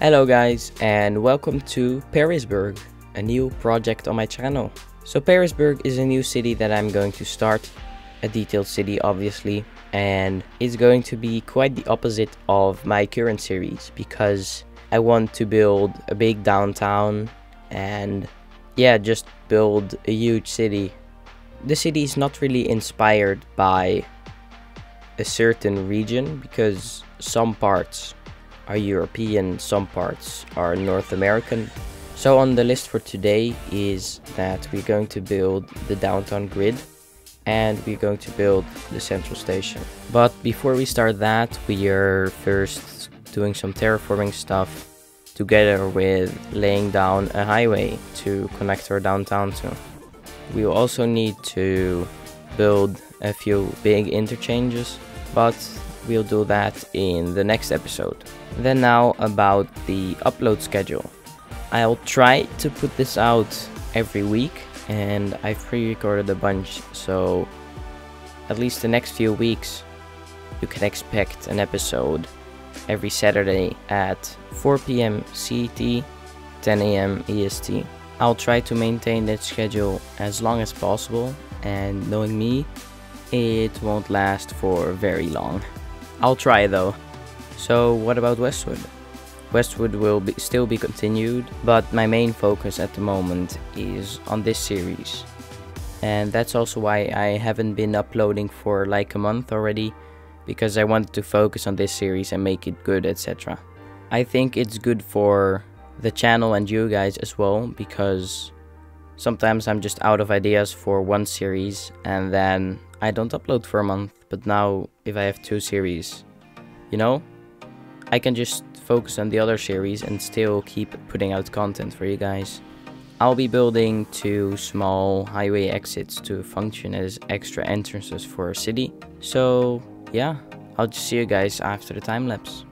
Hello guys, and welcome to Perrisburg, a new project on my channel. So Perrisburg is a new city that I'm going to start, a detailed city obviously, and it's going to be quite the opposite of my current series because I want to build a big downtown and just build a huge city. The city is not really inspired by a certain region because some parts are European, some parts are North American. So on the list for today is that we're going to build the downtown grid and we're going to build the central station. But before we start that, we are first doing some terraforming stuff together with laying down a highway to connect our downtown to. We will also need to build a few big interchanges, but we'll do that in the next episode. Then now about the upload schedule. I'll try to put this out every week, and I've pre-recorded a bunch, so at least the next few weeks you can expect an episode every Saturday at 4 PM CET, 10 AM EST. I'll try to maintain that schedule as long as possible, and knowing me, it won't last for very long. I'll try though. So what about Westwood? Westwood will still be continued, but my main focus at the moment is on this series. And that's also why I haven't been uploading for like a month already, because I wanted to focus on this series and make it good, etc. I think it's good for the channel and you guys as well, because sometimes I'm just out of ideas for one series and then I don't upload for a month. But now if I have two series, I can just focus on the other series and still keep putting out content for you guys. I'll be building 2 small highway exits to function as extra entrances for our city. So yeah, I'll just see you guys after the time lapse.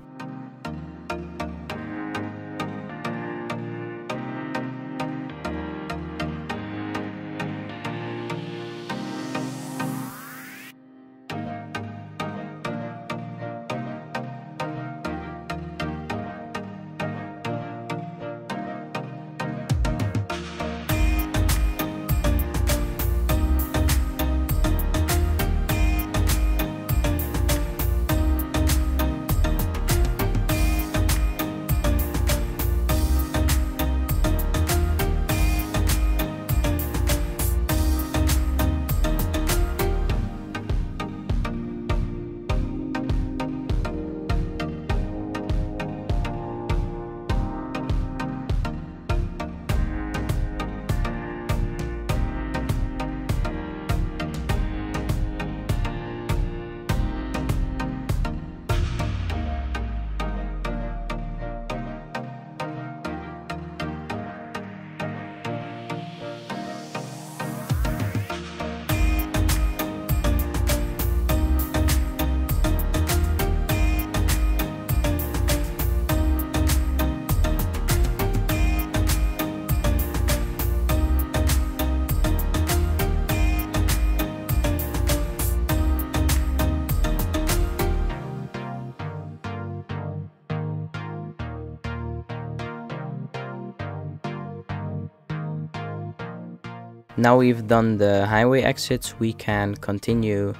Now we've done the highway exits, we can continue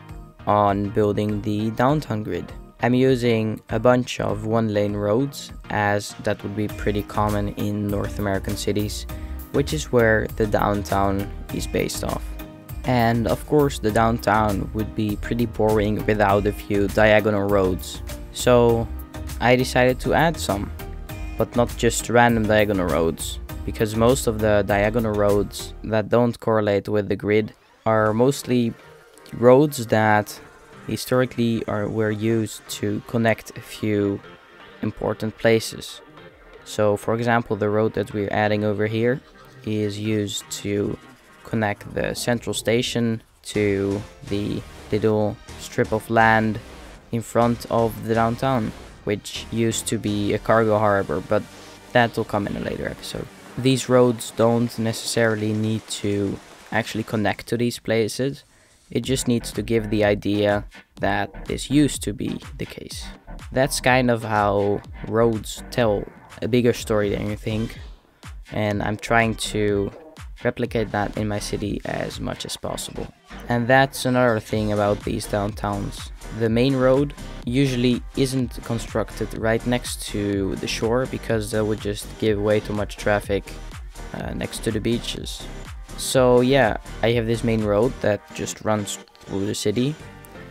on building the downtown grid. I'm using a bunch of 1-lane roads, as that would be pretty common in North American cities, which is where the downtown is based off. And of course the downtown would be pretty boring without a few diagonal roads. So I decided to add some, but not just random diagonal roads, because most of the diagonal roads that don't correlate with the grid are mostly roads that historically were used to connect a few important places. So for example, the road that we're adding over here is used to connect the central station to the little strip of land in front of the downtown, which used to be a cargo harbor, but that will come in a later episode. These roads don't necessarily need to actually connect to these places. It just needs to give the idea that this used to be the case. That's kind of how roads tell a bigger story than you think, and I'm trying to replicate that in my city as much as possible. And that's another thing about these downtowns. The main road usually isn't constructed right next to the shore because that would just give way too much traffic next to the beaches. So yeah, I have this main road that just runs through the city,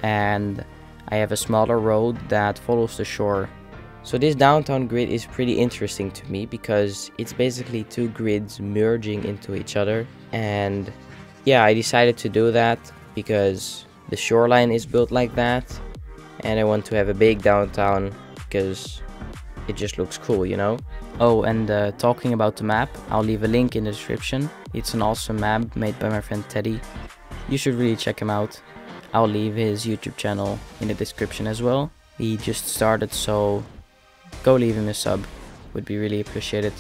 and I have a smaller road that follows the shore. So this downtown grid is pretty interesting to me because it's basically two grids merging into each other. And yeah, I decided to do that because the shoreline is built like that, and I want to have a big downtown because it just looks cool, you know? Oh, and talking about the map, I'll leave a link in the description. It's an awesome map made by my friend Teddy. You should really check him out. I'll leave his YouTube channel in the description as well. He just started, so go leave him a sub. Would be really appreciated.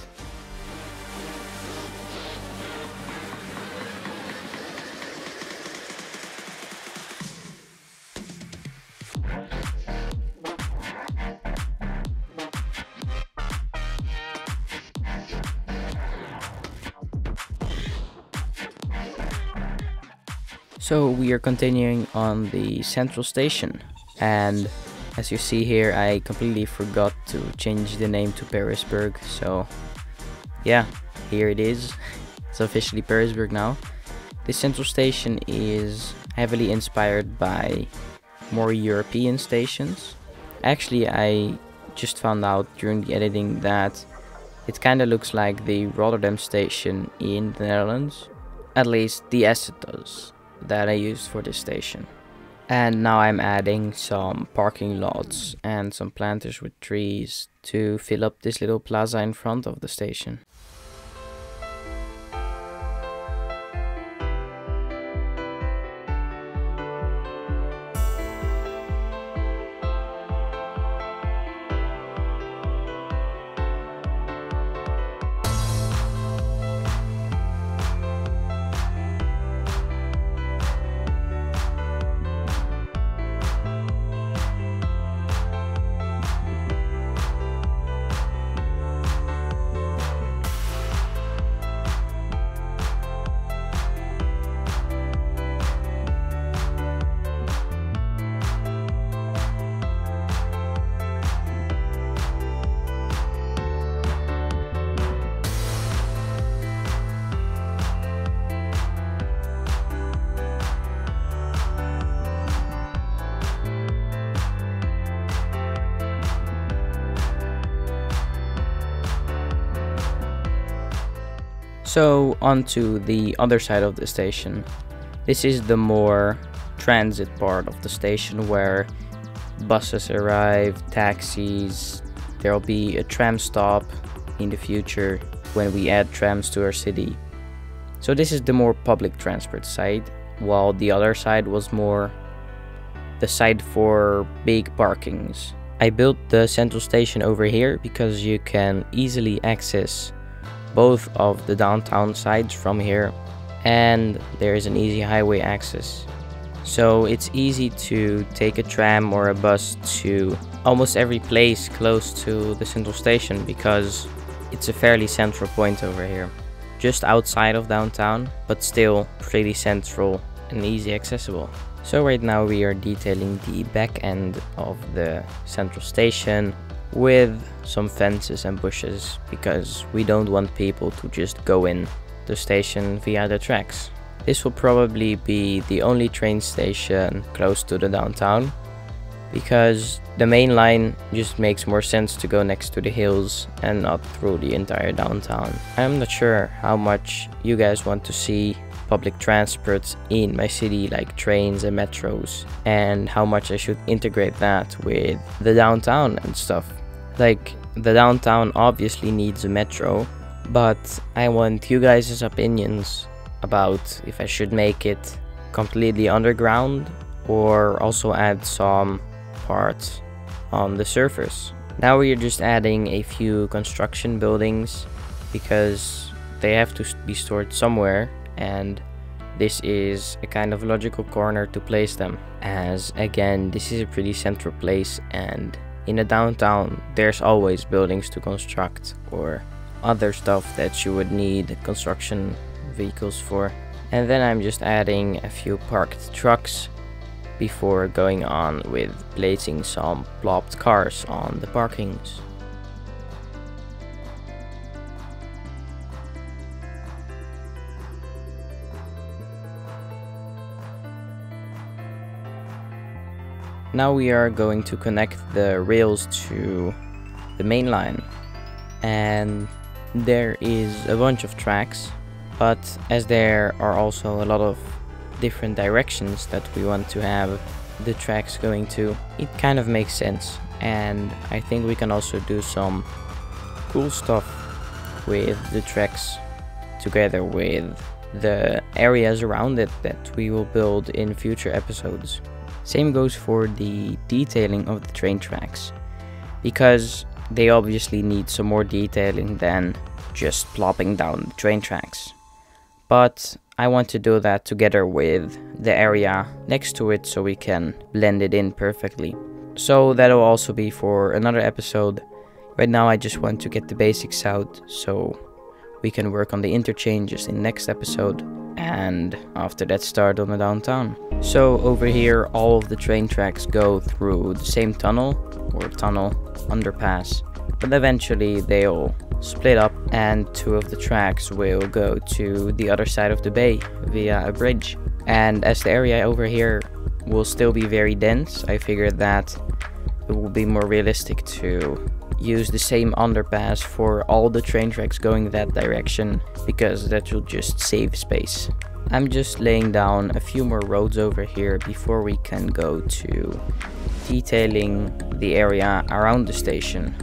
So we are continuing on the central station, and as you see here, I completely forgot to change the name to Perrisburg, so yeah, here it is. It's officially Perrisburg now. This central station is heavily inspired by more European stations. Actually, I just found out during the editing that it kinda looks like the Rotterdam station in the Netherlands. At least the asset does that I used for this station. And now I'm adding some parking lots and some planters with trees to fill up this little plaza in front of the station. So onto the other side of the station. This is the more transit part of the station where buses arrive, taxis, there'll be a tram stop in the future when we add trams to our city. So this is the more public transport side, while the other side was more the side for big parkings. I built the central station over here because you can easily access both of the downtown sides from here, and there is an easy highway access. So it's easy to take a tram or a bus to almost every place close to the central station because it's a fairly central point over here. Just outside of downtown, but still pretty central and easy accessible. So right now we are detailing the back end of the central station with some fences and bushes because we don't want people to just go in the station via the tracks. This will probably be the only train station close to the downtown because the main line just makes more sense to go next to the hills and not through the entire downtown. I'm not sure how much you guys want to see public transport in my city, like trains and metros, and how much I should integrate that with the downtown and stuff. Like, the downtown obviously needs a metro, but I want you guys' opinions about if I should make it completely underground or also add some parts on the surface. Now we are just adding a few construction buildings because they have to be stored somewhere, and this is a kind of logical corner to place them, as again this is a pretty central place and in a downtown there's always buildings to construct or other stuff that you would need construction vehicles for. And then I'm just adding a few parked trucks before going on with placing some plopped cars on the parkings. Now we are going to connect the rails to the main line, and there is a bunch of tracks, but as there are also a lot of different directions that we want to have the tracks going to, it kind of makes sense. And I think we can also do some cool stuff with the tracks together with the areas around it that we will build in future episodes. Same goes for the detailing of the train tracks, because they obviously need some more detailing than just plopping down the train tracks. But I want to do that together with the area next to it so we can blend it in perfectly. So that'll also be for another episode. Right now I just want to get the basics out so we can work on the interchanges in next episode, and after that start on the downtown. So over here all of the train tracks go through the same tunnel or tunnel underpass, but eventually they'll split up and two of the tracks will go to the other side of the bay via a bridge. And as the area over here will still be very dense, I figured that it will be more realistic to use the same underpass for all the train tracks going that direction, because that will just save space. I'm just laying down a few more roads over here before we can go to detailing the area around the station.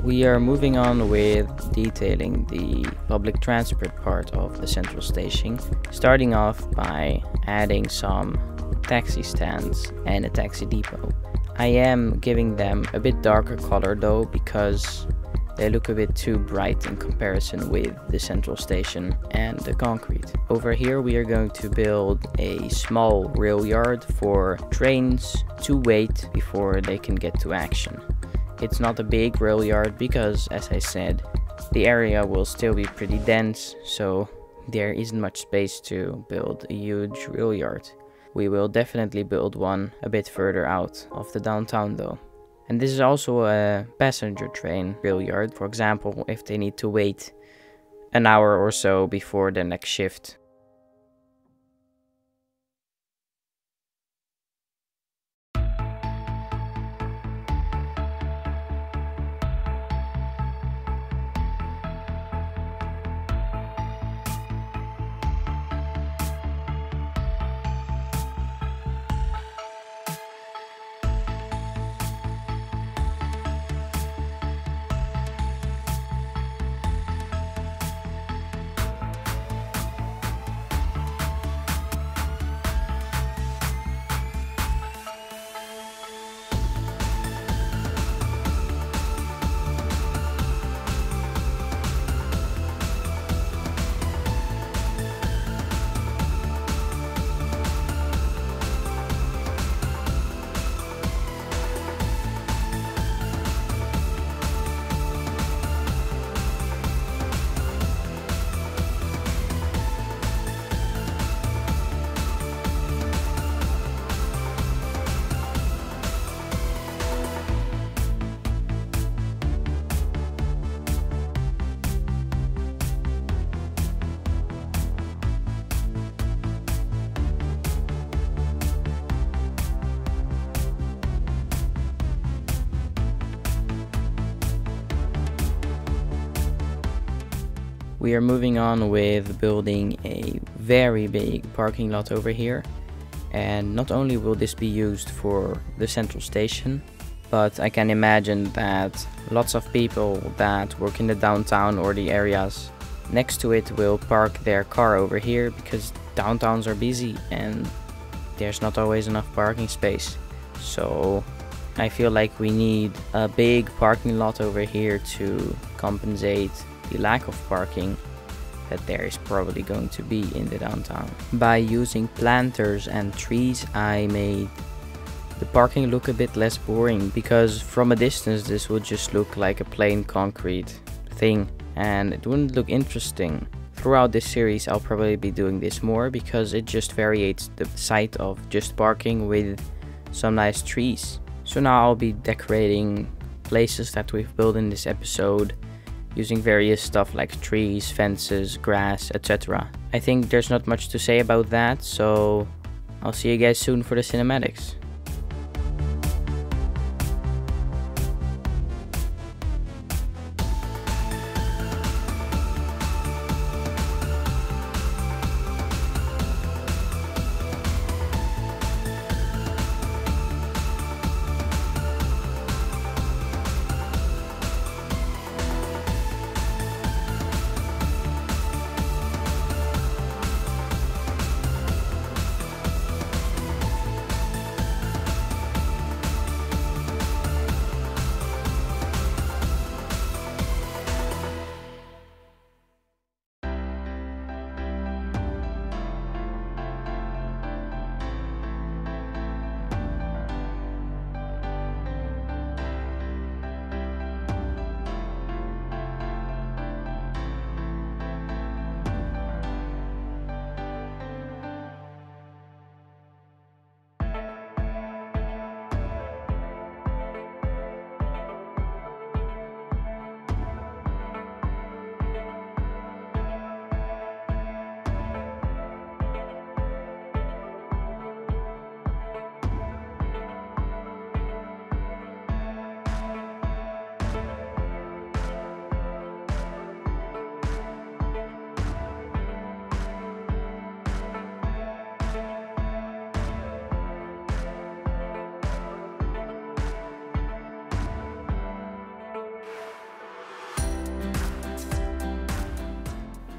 We are moving on with detailing the public transport part of the central station, starting off by adding some taxi stands and a taxi depot. I am giving them a bit darker color though, because they look a bit too bright in comparison with the central station and the concrete. Over here we are going to build a small rail yard for trains to wait before they can get to action. It's not a big rail yard because, as I said, the area will still be pretty dense, so there isn't much space to build a huge rail yard. We will definitely build one a bit further out of the downtown though. And this is also a passenger train rail yard, for example, if they need to wait an hour or so before their next shift. We are moving on with building a very big parking lot over here, and not only will this be used for the central station, but I can imagine that lots of people that work in the downtown or the areas next to it will park their car over here, because downtowns are busy and there's not always enough parking space. So I feel like we need a big parking lot over here to compensate the lack of parking that there is probably going to be in the downtown. By using planters and trees, I made the parking look a bit less boring, because from a distance this would just look like a plain concrete thing and it wouldn't look interesting. Throughout this series I'll probably be doing this more, because it just variates the sight of just parking with some nice trees. So now I'll be decorating places that we've built in this episode using various stuff like trees, fences, grass, etc. I think there's not much to say about that, so I'll see you guys soon for the cinematics.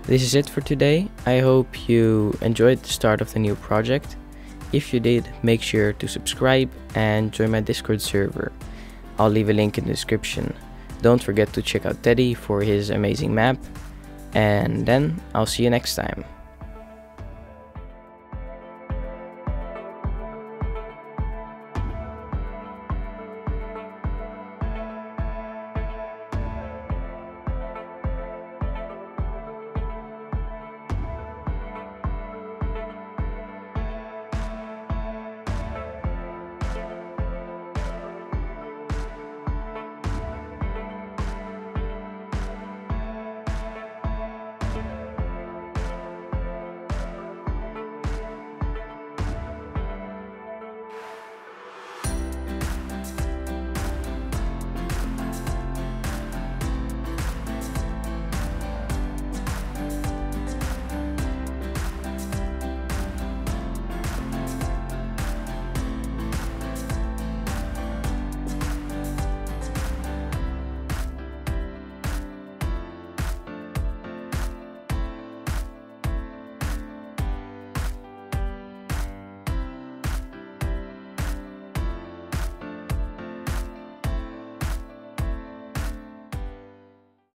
This is it for today. I hope you enjoyed the start of the new project. If you did, make sure to subscribe and join my Discord server. I'll leave a link in the description. Don't forget to check out Teddy for his amazing map. And then I'll see you next time.